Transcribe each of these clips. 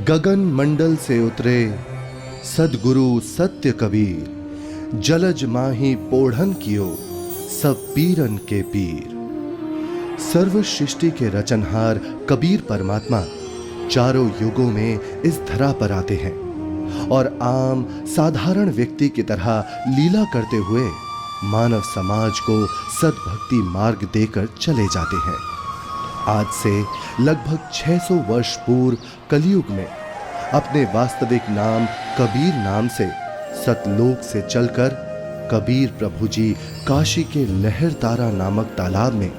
गगन मंडल से उतरे सदगुरु सत्य कबीर, जलज माही पोढ़न कियो सब पीरन के पीर। सर्व सृष्टि के रचनहार कबीर परमात्मा चारों युगों में इस धरा पर आते हैं और आम साधारण व्यक्ति की तरह लीला करते हुए मानव समाज को सद्भक्ति मार्ग देकर चले जाते हैं। आज से लगभग 600 वर्ष पूर्व कलयुग में अपने वास्तविक नाम कबीर नाम से सतलोक से चलकर कबीर प्रभु जी काशी के लहरतारा नामक तालाब में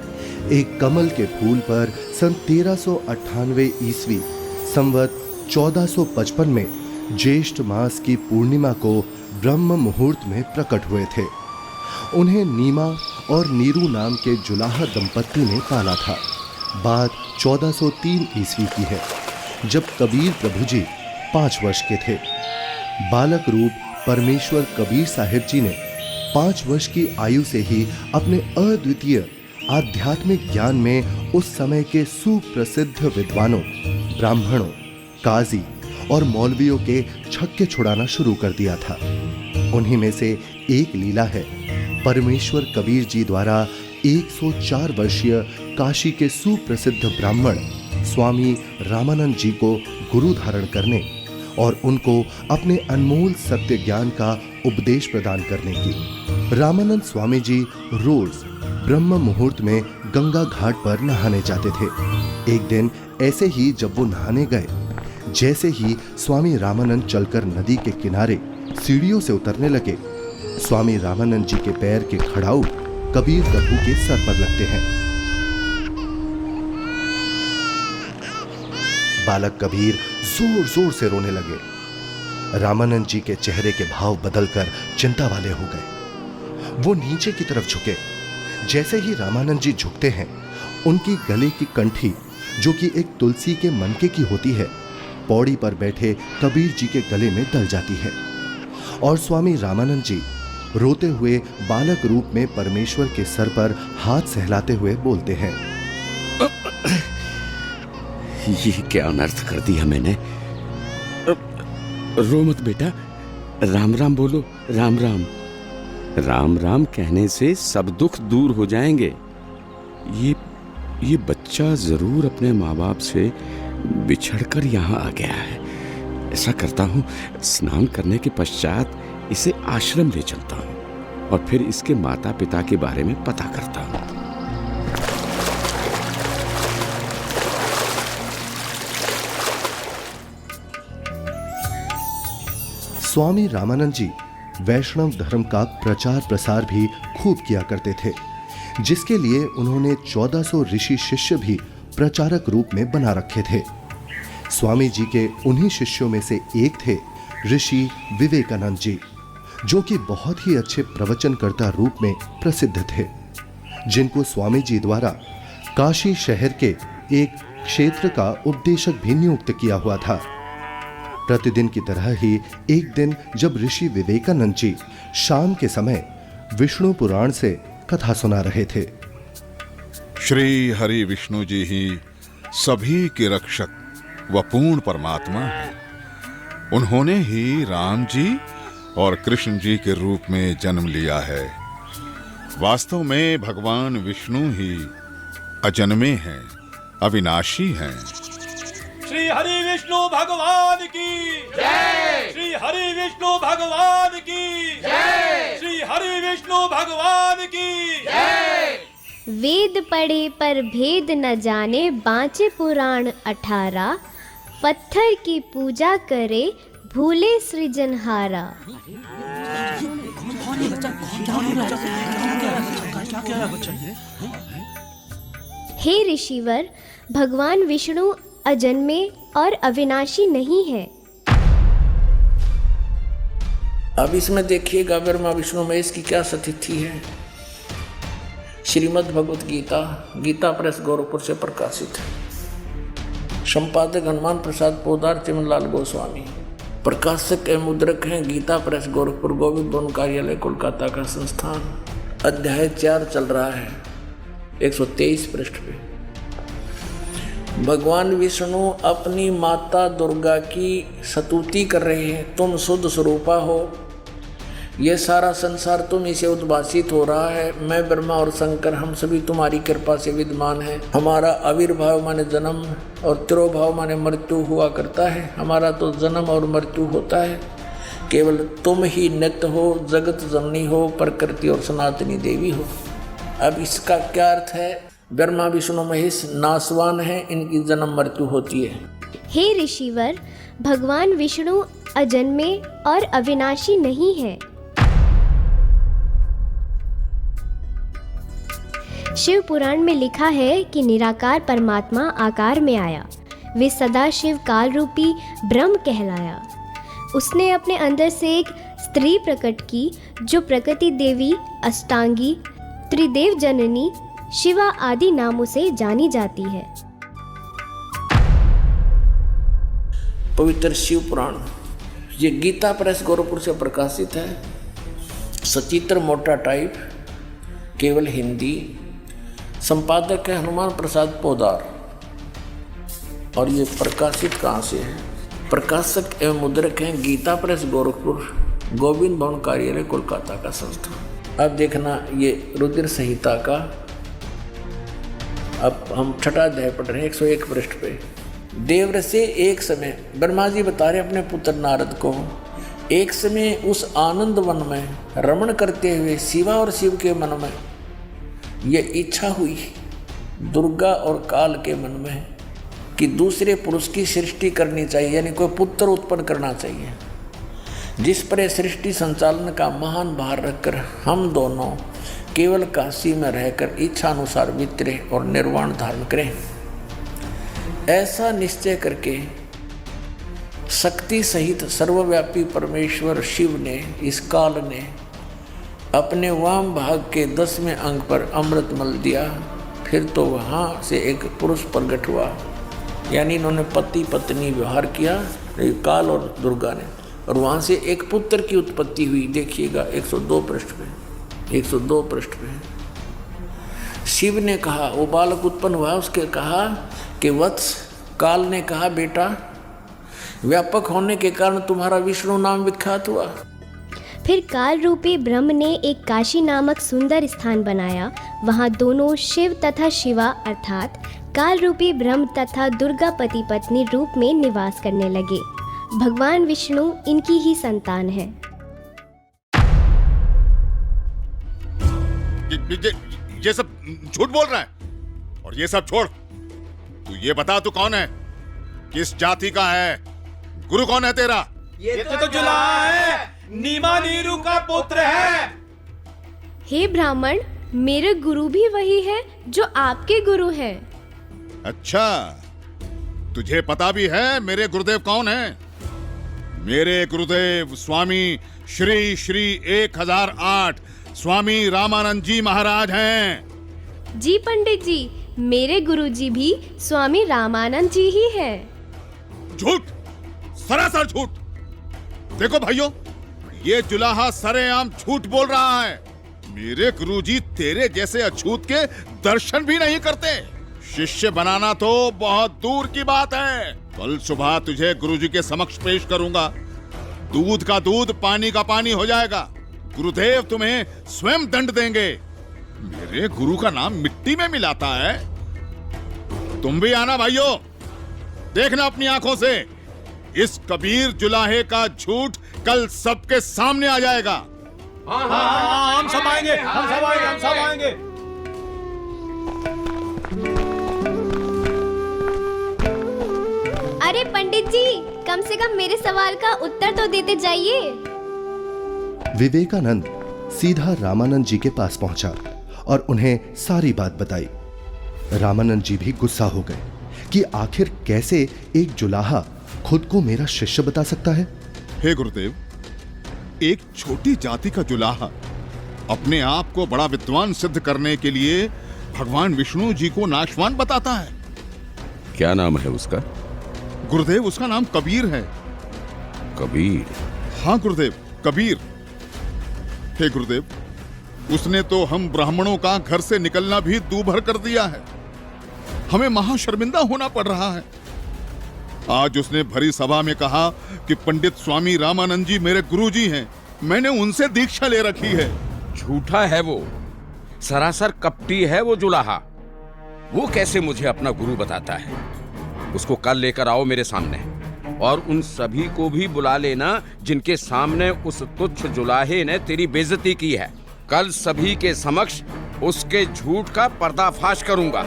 एक कमल के फूल पर सन 1398 ईस्वी संवत 1455 में ज्येष्ठ मास की पूर्णिमा को ब्रह्म मुहूर्त में प्रकट हुए थे। उन्हें नीमा और नीरू नाम के जुलाहा दंपत्ति ने पाला था। बात 1403 ईस्वी की है, जब कबीर प्रभु जी 5 वर्ष के थे। बालक रूप परमेश्वर कबीर साहिब जी ने 5 वर्ष की आयु से ही अपने अद्वितीय आध्यात्मिक ज्ञान में उस समय के सुप्रसिद्ध विद्वानों, ब्राह्मणों, काजी और मौलवियों के छक्के छुड़ाना शुरू कर दिया था। उन्हीं में से एक लीला है परमेश्वर कबीर जी द्वारा 104 वर्षीय काशी के सुप्रसिद्ध ब्राह्मण स्वामी रामानंद जी को गुरु धारण करने और उनको अपने अनमोल सत्य ज्ञान का उपदेश प्रदान करने की। रामानंद स्वामी जी रोज ब्रह्म मुहूर्त में गंगा घाट पर नहाने जाते थे। एक दिन ऐसे ही जब वो नहाने गए, जैसे ही स्वामी रामानंद चलकर नदी के किनारे सीढ़ियों से उतरने लगे, स्वामी रामानंद जी के पैर के खड़ाऊ कबीर प्रभु के सर पर लगते हैं। बालक कबीर जोर जोर से रोने लगे। रामानंद जी के चेहरे के भाव बदलकर चिंता वाले हो गए। वो नीचे की तरफ झुके। जैसे ही रामानंद जी झुकते हैं, उनकी गले की कंठी, जो कि एक तुलसी के मनके की होती है, पौड़ी पर बैठे कबीर जी के गले में डल जाती है और स्वामी रामानंद जी रोते हुए बालक रूप में परमेश्वर के सर पर हाथ सहलाते हुए बोलते हैं, ये क्या अनर्थ कर दिया मैंने। रो मत बेटा, राम राम बोलो। राम राम। राम राम कहने से सब दुख दूर हो जाएंगे। ये बच्चा जरूर अपने माँ बाप से बिछड़कर यहाँ आ गया है। ऐसा करता हूँ, स्नान करने के पश्चात इसे आश्रम ले चलता हूँ और फिर इसके माता पिता के बारे में पता करता हूँ। स्वामी रामानंद जी वैष्णव धर्म का प्रचार प्रसार भी खूब किया करते थे, जिसके लिए उन्होंने 1400 ऋषि शिष्य भी प्रचारक रूप में बना रखे थे। स्वामी जी के उन्हीं शिष्यों में से एक थे ऋषि विवेकानंद जी, जो कि बहुत ही अच्छे प्रवचनकर्ता रूप में प्रसिद्ध थे, जिनको स्वामी जी द्वारा काशी शहर के एक क्षेत्र का उपदेशक भी नियुक्त किया हुआ था। प्रतिदिन की तरह ही एक दिन जब ऋषि विवेकानंद जी शाम के समय विष्णु पुराण से कथा सुना रहे थे। श्री हरि विष्णु जी ही सभी के रक्षक व पूर्ण परमात्मा हैं। उन्होंने ही राम जी और कृष्ण जी के रूप में जन्म लिया है। वास्तव में भगवान विष्णु ही अजन्मे हैं, अविनाशी हैं। श्री हरि विष्णु भगवान की जय। श्री हरि विष्णु भगवान की जय। श्री हरि विष्णु भगवान की जय। वेद पढ़े पर भेद न जाने, बाँचे पुराण 18। पत्थर की पूजा करे, भूले सृजनहारा। हे ऋषिवर, भगवान विष्णु अजन्मे और अविनाशी नहीं है। अब इसमें देखिएगा ब्रह्मा विष्णु महेश की क्या स्थिति है। श्रीमद् भगवत गीता, गीता प्रेस गोरखपुर से प्रकाशित है। संपादक हनुमान प्रसाद पोदार, चिमनलाल गोस्वामी। प्रकाशक एवं मुद्रक हैं गीता प्रेस गोरखपुर, गोविंद वन कार्यालय कोलकाता का संस्थान। अध्याय 4 चल रहा है, 123 पृष्ठ पे। भगवान विष्णु अपनी माता दुर्गा की स्तुति कर रहे हैं, तुम शुद्ध स्वरूपा हो, ये सारा संसार तुम से उद्भासित हो रहा है, मैं ब्रह्मा और शंकर हम सभी तुम्हारी कृपा से विद्यमान हैं। हमारा आविर्भाव माने जन्म और तिरोभाव माने मृत्यु हुआ करता है, हमारा तो जन्म और मृत्यु होता है, केवल तुम ही नित्य हो, जगत जननी हो, प्रकृति और सनातनी देवी हो। अब इसका क्या अर्थ है? ब्रह्मा विष्णु महेश नाशवान है, इनकी जन्म मृत्यु होती है। हे ऋषिवर, भगवान विष्णु अजन्मे और अविनाशी नहीं है। शिव पुराण में लिखा है कि निराकार परमात्मा आकार में आया, वे सदा शिव काल रूपी ब्रह्म कहलाया। उसने अपने अंदर से एक स्त्री प्रकट की जो प्रकृति देवी, अष्टांगी, त्रिदेव जननी, शिवा आदि नामों से जानी जाती है। पवित्र शिव पुराण ये गीता प्रेस गोरखपुर से प्रकाशित है, सचित्र मोटा टाइप, केवल हिंदी। संपादक है हनुमान प्रसाद पोदार। और ये प्रकाशित कहाँ से है? प्रकाशक एवं मुद्रक हैं गीता प्रेस गोरखपुर, गोविंद भवन कार्यालय कोलकाता का संस्था। अब देखना ये रुद्र संहिता का, अब हम छठा अध्याय पढ़ रहे हैं 101 पृष्ठ पे। देवर से एक समय ब्रह्मा जी बता रहे अपने पुत्र नारद को, एक समय उस आनंद वन में रमण करते हुए शिवा और शिव के मन में ये इच्छा हुई, दुर्गा और काल के मन में, कि दूसरे पुरुष की सृष्टि करनी चाहिए, यानी कोई पुत्र उत्पन्न करना चाहिए, जिस पर सृष्टि संचालन का महान भार रखकर हम दोनों केवल काशी में रहकर इच्छा अनुसार वितरे और निर्वाण धारण करें। ऐसा निश्चय करके शक्ति सहित सर्वव्यापी परमेश्वर शिव ने, इस काल ने अपने वाम भाग के 10वें अंग पर अमृत मल दिया। फिर तो वहाँ से एक पुरुष प्रकट हुआ, यानी इन्होंने पति पत्नी व्यवहार किया, काल और दुर्गा ने, और वहाँ से एक पुत्र की उत्पत्ति हुई। देखिएगा 102 पृष्ठ पे, 102 पृष्ठ पे। शिव ने कहा, वो बालक उत्पन्न हुआ, उसके कहा कि वत्स, काल ने कहा बेटा, व्यापक होने के कारण तुम्हारा विष्णु नाम विख्यात हुआ। फिर काल रूपी ब्रह्म ने एक काशी नामक सुंदर स्थान बनाया। वहाँ दोनों शिव तथा शिवा अर्थात काल रूपी ब्रह्म तथा दुर्गा पति पत्नी रूप में निवास करने लगे। भगवान विष्णु इनकी ही संतान है। ये सब झूठ बोल रहा है, और ये सब छोड़, तू ये बता तू कौन है, किस जाति का है, गुरु कौन है तेरा? ये तो जुलाहा है, नीमा नीरू का पुत्र है। हे ब्राह्मण, मेरे गुरु भी वही है जो आपके गुरु हैं। अच्छा, तुझे पता भी है मेरे गुरुदेव कौन है? मेरे गुरुदेव स्वामी श्री श्री 1008 स्वामी रामानंद जी महाराज हैं। जी पंडित जी, मेरे गुरुजी भी स्वामी रामानंद जी ही हैं। झूठ, सरासर झूठ। देखो भाइयों, ये जुलाहा सरेआम झूठ बोल रहा है। मेरे गुरुजी तेरे जैसे अछूत के दर्शन भी नहीं करते। शिष्य बनाना तो बहुत दूर की बात है। कल सुबह तुझे गुरुजी के समक्ष पेश करूंगा। दूध का दूध, पानी का पानी हो जाएगा। गुरुदेव तुम्हें स्वयं दंड देंगे। मेरे गुरु का नाम मिट्टी में मिलाता है। तुम भी आना भाइयों, देखना अपनी आंखों से। इस कबीर जुलाहे का झूठ कल सबके सामने आ जाएगा। हाँ, हम सब आएंगे, हम सब आएंगे, हम सब आएंगे। अरे पंडित जी, कम से कम मेरे सवाल का उत्तर तो देते जाइए। विवेकानंद सीधा रामानंद जी के पास पहुंचा और उन्हें सारी बात बताई। रामानंद जी भी गुस्सा हो गए कि आखिर कैसे एक जुलाहा खुद को मेरा शिष्य बता सकता है। हे गुरुदेव, एक छोटी जाति का जुलाहा अपने आप को बड़ा विद्वान सिद्ध करने के लिए भगवान विष्णु जी को नाशवान बताता है। क्या नाम है उसका? गुरुदेव, उसका नाम कबीर है। कबीर? हाँ गुरुदेव, कबीर। हे गुरुदेव, उसने तो हम ब्राह्मणों का घर से निकलना भी दूभर कर दिया है। हमें महाशर्मिंदा होना पड़ रहा है। आज उसने भरी सभा में कहा कि पंडित स्वामी रामानंद जी मेरे गुरुजी हैं, मैंने उनसे दीक्षा ले रखी है। झूठा है वो, सरासर कपटी है वो जुलाहा। वो कैसे मुझे अपना गुरु बताता है? उसको कल लेकर आओ मेरे सामने, और उन सभी को भी बुला लेना जिनके सामने उस तुच्छ जुलाहे ने तेरी बेइज्जती की है। कल सभी के समक्ष उसके झूठ का पर्दाफाश करूंगा।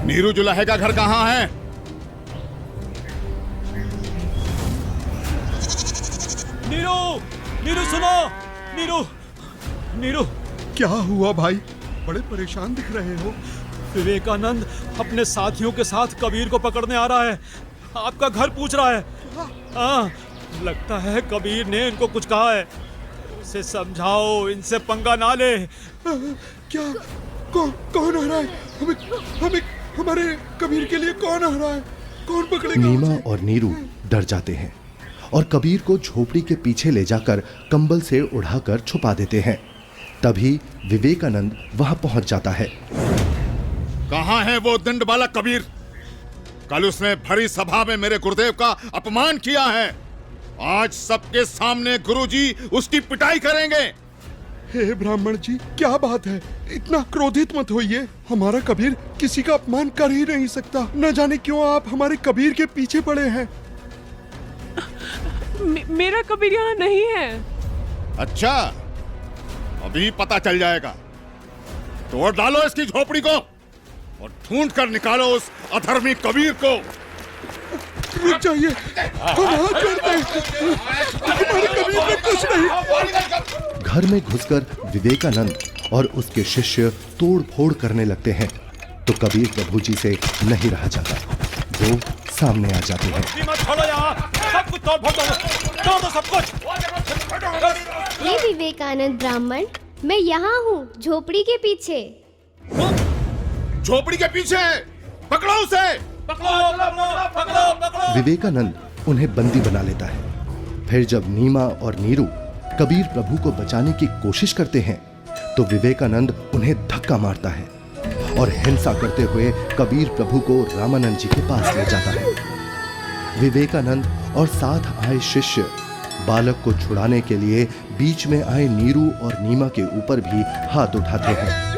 नीरू जुलाहे का घर कहाँ है? नीरू, नीरू सुनो, नीरू, नीरू। क्या हुआ भाई? बड़े परेशान दिख रहे हो। विवेकानंद अपने साथियों के साथ कबीर को पकड़ने आ रहा है। आपका घर पूछ रहा है। हाँ, लगता है कबीर ने इनको कुछ कहा है। उसे समझाओ, इनसे पंगा ना ले। क्या? कौन आ रहा है? हमें हमारे कबीर के लिए कौन आ रहा है? कौन पकड़ेगा? नीमा और नीरू डर जाते हैं और कबीर को झोपड़ी के पीछे ले जाकर कंबल से उड़ाकर छुपा देते हैं। तभी विवेकानंद वहां पहुंच जाता है। कहाँ है वो दंड बालक कबीर? कल उसने भरी सभा में मेरे गुरुदेव का अपमान किया है। आज सबके सामने गुरुजी उसकी पिटाई करेंगे। हे ब्राह्मण जी, क्या बात है? इतना क्रोधित मत होइए। हमारा कबीर किसी का अपमान कर ही नहीं सकता। न जाने क्यों आप हमारे कबीर के पीछे पड़े हैं। मेरा कबीर यहाँ नहीं है। अच्छा, अभी पता चल जाएगा। तोड़ डालो इसकी झोपड़ी को और ढूंढ कर निकालो उस अधर्मी कबीर को। रुक जाइए, हम हाथ जोड़ते हैं। हमारे कबीर ने कुछ नहीं। घर में घुसकर विवेकानंद और उसके शिष्य तोड़ फोड़ करने लगते हैं तो कबीर प्रभु जी से नहीं रहा जाता। वो सामने आ जाते हैं। छोड़ो यहाँ, सब कुछ तोड़ फोड़ दो, सब कुछ। ये विवेकानंद ब्राह्मण, मैं यहाँ हूँ झोपड़ी के पीछे। झोपड़ी के पीछे? पकड़ो उसे। पकड़ो। विवेकानंद उन्हें बंदी बना लेता है। फिर जब नीमा और नीरू कबीर प्रभु को बचाने की कोशिश करते हैं तो विवेकानंद उन्हें धक्का मारता है और हिंसा करते हुए कबीर प्रभु को रामानंद जी के पास ले जाता है। विवेकानंद और साथ आए शिष्य बालक को छुड़ाने के लिए बीच में आए नीरू और नीमा के ऊपर भी हाथ उठाते हैं।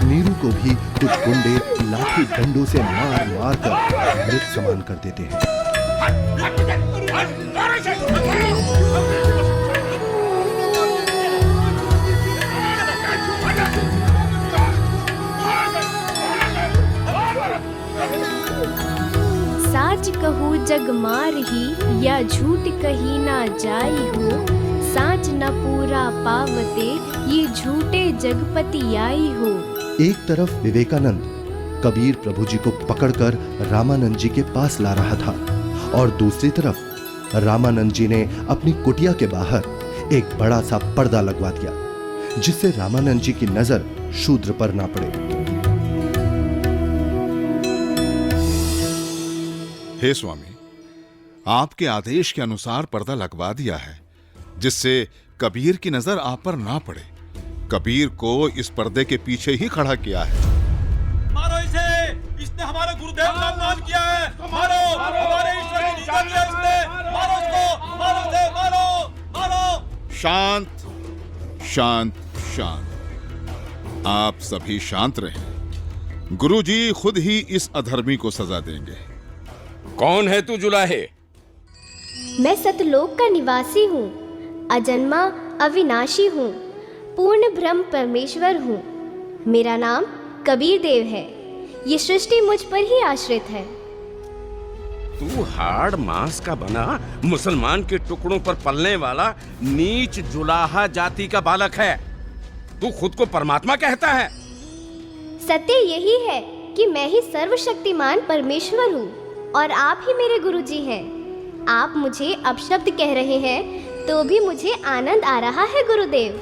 नीरू को भी कुछ गुंडे लाठी डंडों से मार मार कर मृत समान कर देते हैं। साच कहूँ जग मार ही, या झूठ कही ना जाई हो। साच न पूरा पावते, ये झूठे जगपति आई हो। एक तरफ विवेकानंद कबीर प्रभु जी को पकड़कर रामानंद जी के पास ला रहा था और दूसरी तरफ रामानंद जी ने अपनी कुटिया के बाहर एक बड़ा सा पर्दा लगवा दिया जिससे रामानंद जी की नजर शूद्र पर ना पड़े। हे स्वामी, आपके आदेश के अनुसार पर्दा लगवा दिया है जिससे कबीर की नजर आप पर ना पड़े। कबीर को इस पर्दे के पीछे ही खड़ा किया है। मारो इसे, इसने हमारे गुरुदेव का अपमान किया है। मारो, हमारे ईश्वर की निंदा की है इसने। मारो इसको, मारो इसे, मारो। शांत शांत शांत। आप सभी शांत रहें। गुरुजी खुद ही इस अधर्मी को सजा देंगे। कौन है तू जुलाहे? मैं सतलोक का निवासी हूँ, अजन्मा अविनाशी हूँ, पूर्ण ब्रह्म परमेश्वर हूँ। मेरा नाम कबीर देव है। ये सृष्टि मुझ पर ही आश्रित है। तू हाड़ मांस का बना मुसलमान के टुकड़ों पर पलने वाला नीच जुलाहा जाति का बालक है। तू खुद को परमात्मा कहता है? सत्य यही है कि मैं ही सर्वशक्तिमान परमेश्वर हूँ और आप ही मेरे गुरुजी हैं। आप मुझे अपशब्द कह रहे हैं तो भी मुझे आनंद आ रहा है गुरुदेव।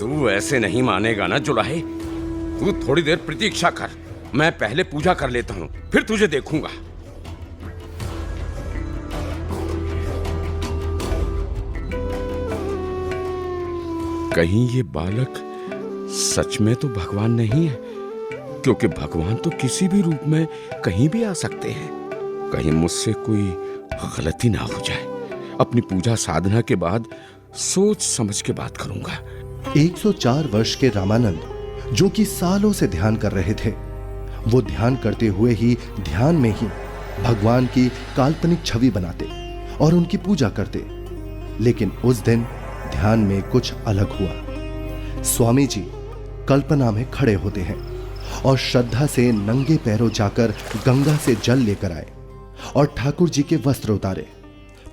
तू ऐसे नहीं मानेगा ना जुलाहे। तू थोड़ी देर प्रतीक्षा कर, मैं पहले पूजा कर लेता हूँ, फिर तुझे देखूंगा। कहीं ये बालक सच में तो भगवान नहीं है, क्योंकि भगवान तो किसी भी रूप में कहीं भी आ सकते हैं। कहीं मुझसे कोई गलती ना हो जाए। अपनी पूजा साधना के बाद सोच समझ के बात करूंगा। 104 वर्ष के रामानंद, जो कि सालों से ध्यान कर रहे थे, वो ध्यान करते हुए ही ध्यान में ही भगवान की काल्पनिक छवि बनाते और उनकी पूजा करते। लेकिन उस दिन ध्यान में कुछ अलग हुआ। स्वामी जी कल्पना में खड़े होते हैं और श्रद्धा से नंगे पैरों जाकर गंगा से जल लेकर आए और ठाकुर जी के वस्त्र उतारे,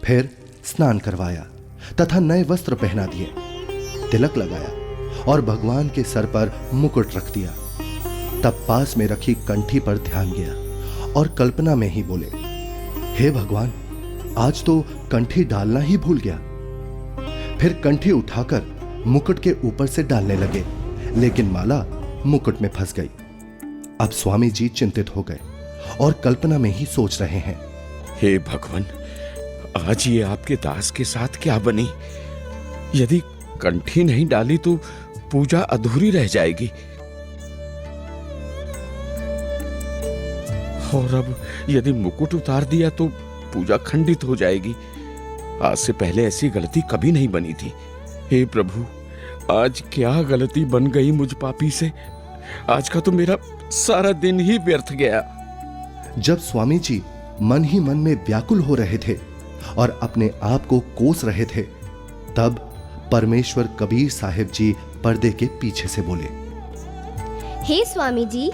फिर स्नान करवाया तथा नए वस्त्र पहना दिए, तिलक लगाया और भगवान के सर पर मुकुट रख दिया। तब पास में रखी कंठी पर ध्यान गया और कल्पना में ही बोले, हे भगवान, आज तो कंठी डालना ही भूल गया। फिर कंठी उठाकर मुकुट के ऊपर से डालने लगे, लेकिन माला मुकुट में फंस गई। अब स्वामी जी चिंतित हो गए और कल्पना में ही सोच रहे हैं, हे भगवान, आज ये आपके दास के साथ क्या बनी? यदि कंठी नहीं डाली तो पूजा अधूरी रह जाएगी, और अब यदि मुकुट उतार दिया तो पूजा खंडित हो जाएगी। आज से पहले ऐसी गलती कभी नहीं बनी थी। हे प्रभु, आज क्या गलती बन गई मुझ पापी से? आज का तो मेरा सारा दिन ही व्यर्थ गया। जब स्वामी जी मन ही मन में व्याकुल हो रहे थे और अपने आप को कोस रहे थे, तब परमेश्वर कबीर साहिब जी पर्दे के पीछे से बोले, हे स्वामी जी,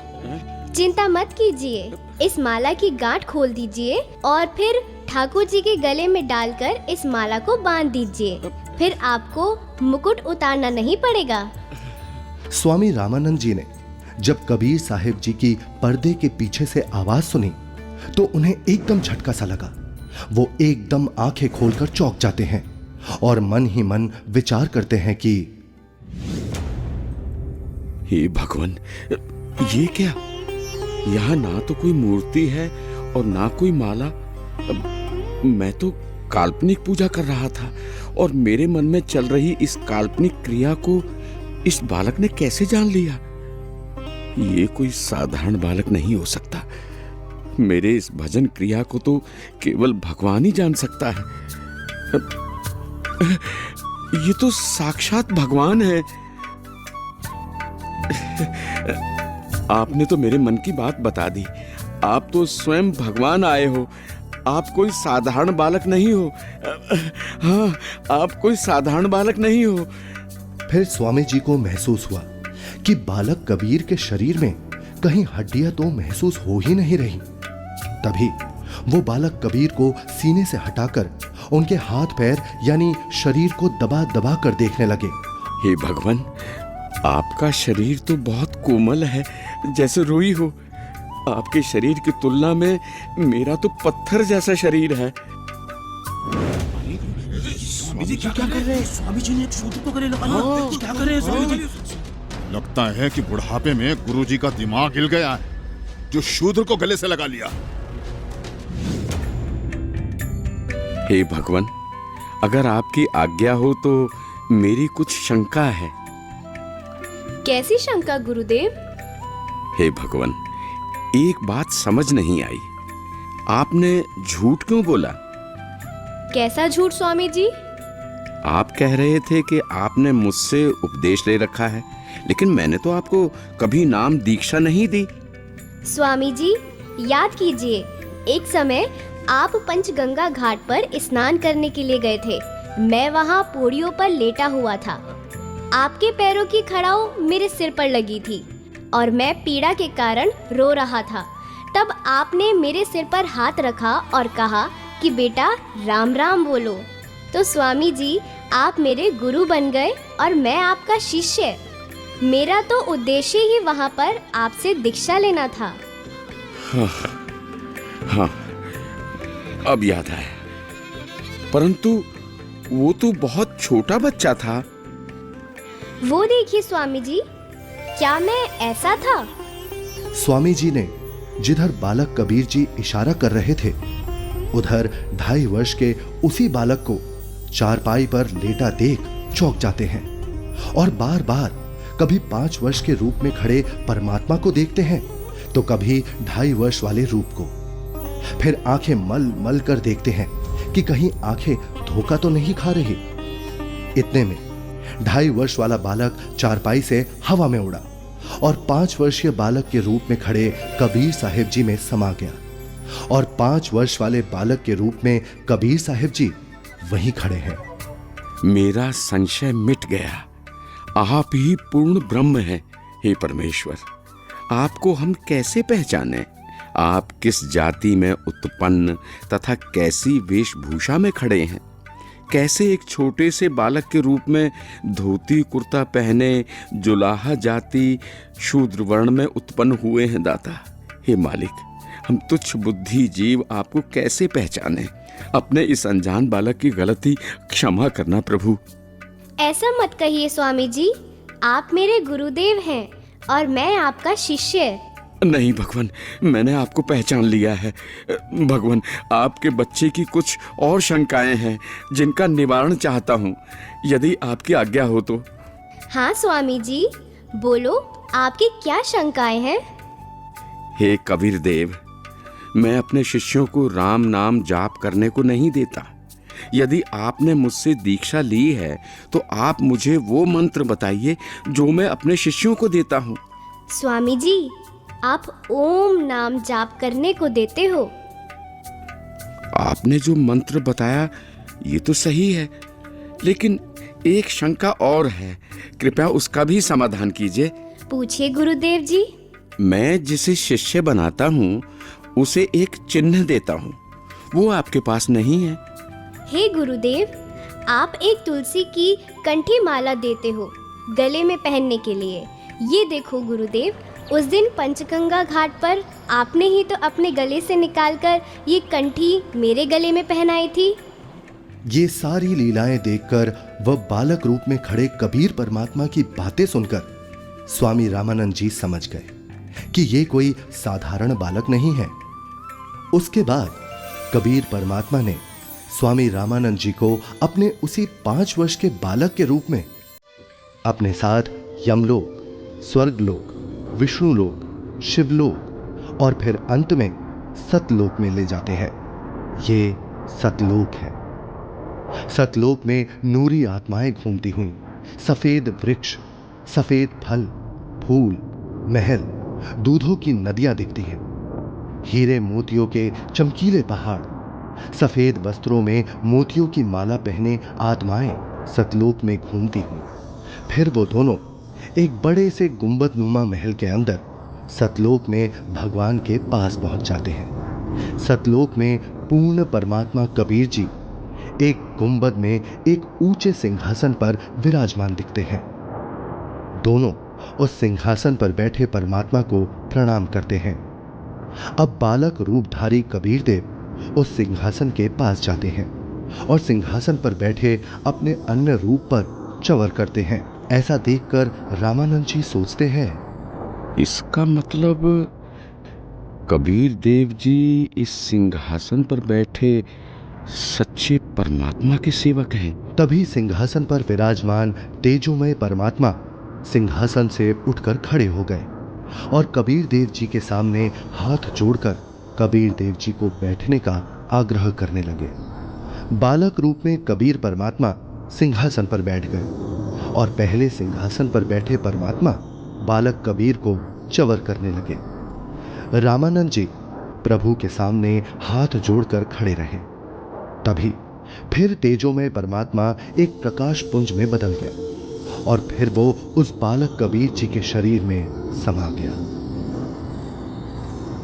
चिंता मत कीजिए, इस माला की गांठ खोल दीजिए और फिर ठाकुर जी के गले में डालकर इस माला को बांध दीजिए, फिर आपको मुकुट उतारना नहीं पड़ेगा। स्वामी रामानंद जी ने जब कबीर साहिब जी की पर्दे के पीछे से आवाज सुनी तो उन्हें एकदम झटका सा लगा। वो एकदम आंखें खोलकर चौंक जाते हैं और मन ही मन विचार करते हैं कि हे भगवान, ये क्या? यहाँ ना तो कोई मूर्ति है और ना कोई माला। मैं तो काल्पनिक पूजा कर रहा था और मेरे मन में चल रही इस काल्पनिक क्रिया को इस बालक ने कैसे जान लिया? ये कोई साधारण बालक नहीं हो सकता। मेरे इस भजन क्रिया को तो केवल भगवान ही जान सकता है। ये तो साक्षात भगवान है। आपने तो मेरे मन की बात बता दी। आप तो स्वयं भगवान आए हो। आप कोई साधारण बालक नहीं हो। हाँ, आप कोई साधारण बालक नहीं हो। फिर स्वामी जी को महसूस हुआ कि बालक कबीर के शरीर में कहीं हड्डियां तो महसूस हो ही नहीं रही। तभी वो बालक कबीर को सीने से हटाकर उनके हाथ पैर यानी शरीर को दबा दबा कर देखने लगे। हे भगवान, आपका शरीर तो बहुत कोमल है, जैसे रुई हो। आपके शरीर की तुलना में मेरा तो पत्थर जैसा शरीर है। स्वामी जी क्या कर रहे हैं? स्वामी जी ने एक शूद्र को गले लगाया। क्या कर रहे हैं स्वामी जी? लगता है कि बुढ़ापे में गुरुजी का दिमाग हिल गया है, जो शूद्र को गले से लगा लिया। हे भगवान, अगर आपकी आज्ञा हो तो मेरी कुछ शंका है। कैसी शंका गुरुदेव? हे भगवान, एक बात समझ नहीं आई। आपने झूठ क्यों बोला? कैसा झूठ स्वामी जी? आप कह रहे थे कि आपने मुझसे उपदेश ले रखा है, लेकिन मैंने तो आपको कभी नाम दीक्षा नहीं दी। स्वामी जी, याद कीजिए, एक समय आप पंचगंगा घाट पर स्नान करने के लिए गए थे। मैं वहाँ पौड़ियों पर लेटा हुआ था। आपके पैरों की खड़ाऊ मेरे सिर पर लगी थी और मैं पीड़ा के कारण रो रहा था। तब आपने मेरे सिर पर हाथ रखा और कहा कि बेटा राम राम बोलो। तो स्वामी जी, आप मेरे गुरु बन गए और मैं आपका शिष्य। मेरा तो उद्देश्य ही वहाँ पर आपसे दीक्षा लेना था। हाँ, अब याद आया। परंतु वो तो बहुत छोटा बच्चा था। वो देखिए स्वामी जी, क्या मैं ऐसा था? स्वामी जी ने जिधर बालक कबीर जी इशारा कर रहे थे, उधर 2.5 वर्ष के उसी बालक को चारपाई पर लेटा देख चौंक जाते हैं और बार बार कभी 5 वर्ष के रूप में खड़े परमात्मा को देखते हैं तो कभी 2.5 वर्ष वाले रूप को। फिर आंखें मल मल कर देखते हैं कि कहीं आंखें धोखा तो नहीं खा रही। इतने में 2.5 वर्ष वाला बालक चारपाई से हवा में उड़ा और 5 वर्षीय बालक के रूप में खड़े कबीर साहिब जी में समा गया और 5 वर्ष वाले बालक के रूप में कबीर साहिब जी वहीं खड़े हैं। मेरा संशय मिट गया। आप ही पूर्ण ब्रह्म हैं, हे परमेश्वर। आपको हम कैसे पहचानें? आप किस जाति में उत्पन्न तथा कैसी वेशभूषा में खड़े हैं? कैसे एक छोटे से बालक के रूप में धोती कुर्ता पहने जुलाहा जाति शूद्र वर्ण में उत्पन्न हुए हैं दाता? हे मालिक, हम तुच्छ बुद्धि जीव आपको कैसे पहचाने? अपने इस अनजान बालक की गलती क्षमा करना प्रभु। ऐसा मत कहिए स्वामी जी, आप मेरे गुरुदेव हैं और मैं आपका शिष्य। नहीं भगवान, मैंने आपको पहचान लिया है। भगवान, आपके बच्चे की कुछ और शंकाएं हैं जिनका निवारण चाहता हूँ, यदि आपकी आज्ञा हो तो। हाँ स्वामी जी, बोलो, आपकी क्या शंकाएं हैं? हे कबीर देव, मैं अपने शिष्यों को राम नाम जाप करने को नहीं देता। यदि आपने मुझसे दीक्षा ली है तो आप मुझे वो मंत्र बताइए जो मैं अपने शिष्यों को देता हूँ। स्वामी जी, आप ओम नाम जाप करने को देते हो। आपने जो मंत्र बताया ये तो सही है, लेकिन एक शंका और है, कृपया उसका भी समाधान कीजिए। पूछिए गुरुदेव जी। मैं जिसे शिष्य बनाता हूँ उसे एक चिन्ह देता हूँ, वो आपके पास नहीं है। हे गुरुदेव, आप एक तुलसी की कंठी माला देते हो गले में पहनने के लिए। ये देखो गुरुदेव, उस दिन पंचगंगा घाट पर आपने ही तो अपने गले से निकालकर ये कंठी मेरे गले में पहनाई थी। ये सारी लीलाएं देखकर वह बालक रूप में खड़े कबीर परमात्मा की बातें सुनकर स्वामी रामानंद जी समझ गए कि ये कोई साधारण बालक नहीं है। उसके बाद कबीर परमात्मा ने स्वामी रामानंद जी को अपने उसी 5 वर्ष के बालक के रूप में अपने साथ यमलोक, स्वर्गलोक, विष्णुलोक, शिवलोक और फिर अंत में सतलोक में ले जाते हैं। ये सतलोक है। सतलोक में नूरी आत्माएं घूमती हुई, सफेद वृक्ष, सफेद फल, फूल, महल, दूधों की नदियां दिखती हैं। हीरे मोतियों के चमकीले पहाड़, सफेद वस्त्रों में मोतियों की माला पहने आत्माएं सतलोक में घूमती हुई। फिर वो दोनों एक बड़े से गुंबदनुमा महल के अंदर सतलोक में भगवान के पास पहुंच जाते हैं। सतलोक में पूर्ण परमात्मा कबीर जी एक गुंबद में एक ऊंचे सिंहासन पर विराजमान दिखते हैं। दोनों उस सिंहासन पर बैठे परमात्मा को प्रणाम करते हैं। अब बालक रूपधारी कबीर देव उस सिंहासन के पास जाते हैं और सिंहासन पर बैठे अपने अन्य रूप पर चवर करते हैं। ऐसा देखकर रामानंद जी सोचते हैं, इसका मतलब कबीर देव जी इस सिंहासन पर बैठे सच्चे परमात्मा के सेवक हैं। तभी सिंहासन पर विराजमान तेजोमय परमात्मा सिंहासन से उठकर खड़े हो गए और कबीर देव जी के सामने हाथ जोड़कर कबीर देव जी को बैठने का आग्रह करने लगे। बालक रूप में कबीर परमात्मा सिंहासन पर बैठ गए और पहले सिंहासन पर बैठे परमात्मा बालक कबीर को चवर करने लगे। रामानंद जी प्रभु के सामने हाथ जोड़कर खड़े रहे। तभी फिर तेजोमय परमात्मा एक प्रकाश पुंज में बदल गया और फिर वो उस बालक कबीर जी के शरीर में समा गया।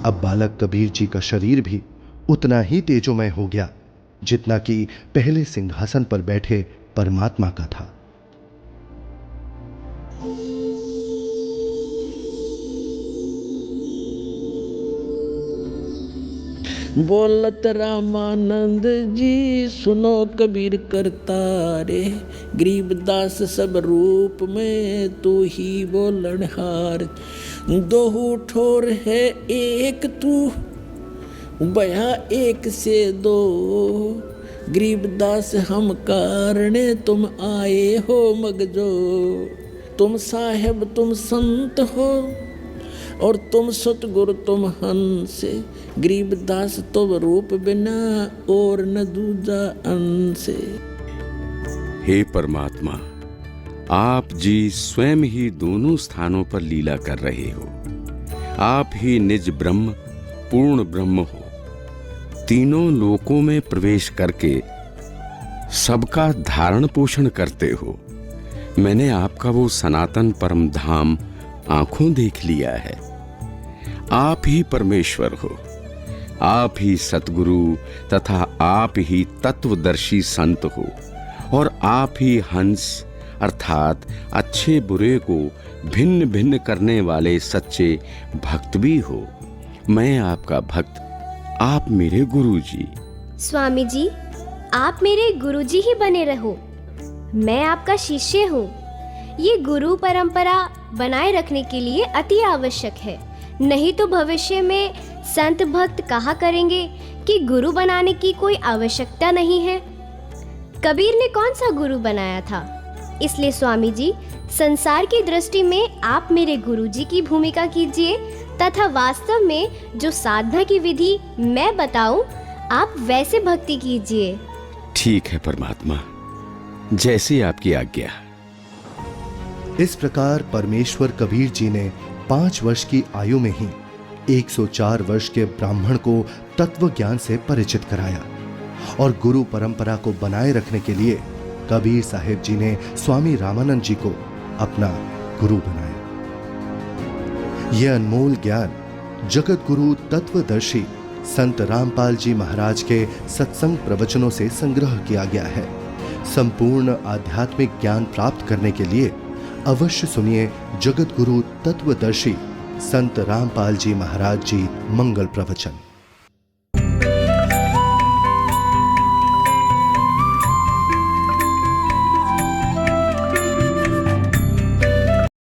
अब बालक कबीर जी का शरीर भी उतना ही तेजोमय हो गया जितना कि पहले सिंहासन पर बैठे परमात्मा का था। बोलत रामानंद जी सुनो कबीर करतारे, गरीबदास सब रूप में तू ही बोलनहार। दोहू ठोर है एक तू, बया एक से दो, गरीबदास हम कारणे तुम आए हो मगजो। तुम साहेब तुम संत हो और तुम सतगुरु तुम हंस, गरीबदास तुम रूप बिना और न दूजा अंश। हे परमात्मा, आप जी स्वयं ही दोनों स्थानों पर लीला कर रहे हो। आप ही निज ब्रह्म पूर्ण ब्रह्म हो। तीनों लोकों में प्रवेश करके सबका धारण पोषण करते हो। मैंने आपका वो सनातन परम धाम आंखों देख लिया है। आप ही परमेश्वर हो, आप ही सतगुरु तथा आप ही तत्वदर्शी संत हो, और आप ही हंस अर्थात अच्छे बुरे को भिन्न भिन्न करने वाले सच्चे भक्त भी हो। मैं आपका भक्त, आप मेरे गुरुजी। स्वामी जी, आप मेरे गुरुजी ही बने रहो। मैं आपका शिष्य हूँ। ये गुरु परंपरा बनाए रखने के लिए अति आवश्यक है, नहीं तो भविष्य में संत भक्त कहा करेंगे कि गुरु बनाने की कोई आवश्यकता नहीं है। कबीर ने कौन सा गुरु बनाया था? इसलिए स्वामी जी, संसार की दृष्टि में आप मेरे गुरुजी की भूमिका कीजिए तथा वास्तव में जो साधना की विधि मैं बताऊं, आप वैसे भक्ति कीजिए। ठीक है परमात्मा, जैसी आपकी आज्ञा। इस प्रकार परमेश्वर कबीर जी ने 5 वर्ष की आयु में ही 104 वर्ष के ब्राह्मण को तत्व ज्ञान से परिचित कराया और गुरु परंपरा को बनाए रखने के लिए कबीर साहेब जी ने स्वामी रामानंद जी को अपना गुरु बनाया। यह अनमोल ज्ञान जगत गुरु तत्वदर्शी संत रामपाल जी महाराज के सत्संग प्रवचनों से संग्रह किया गया है। संपूर्ण आध्यात्मिक ज्ञान प्राप्त करने के लिए अवश्य सुनिए जगत गुरु तत्वदर्शी संत रामपाल जी महाराज जी मंगल प्रवचन।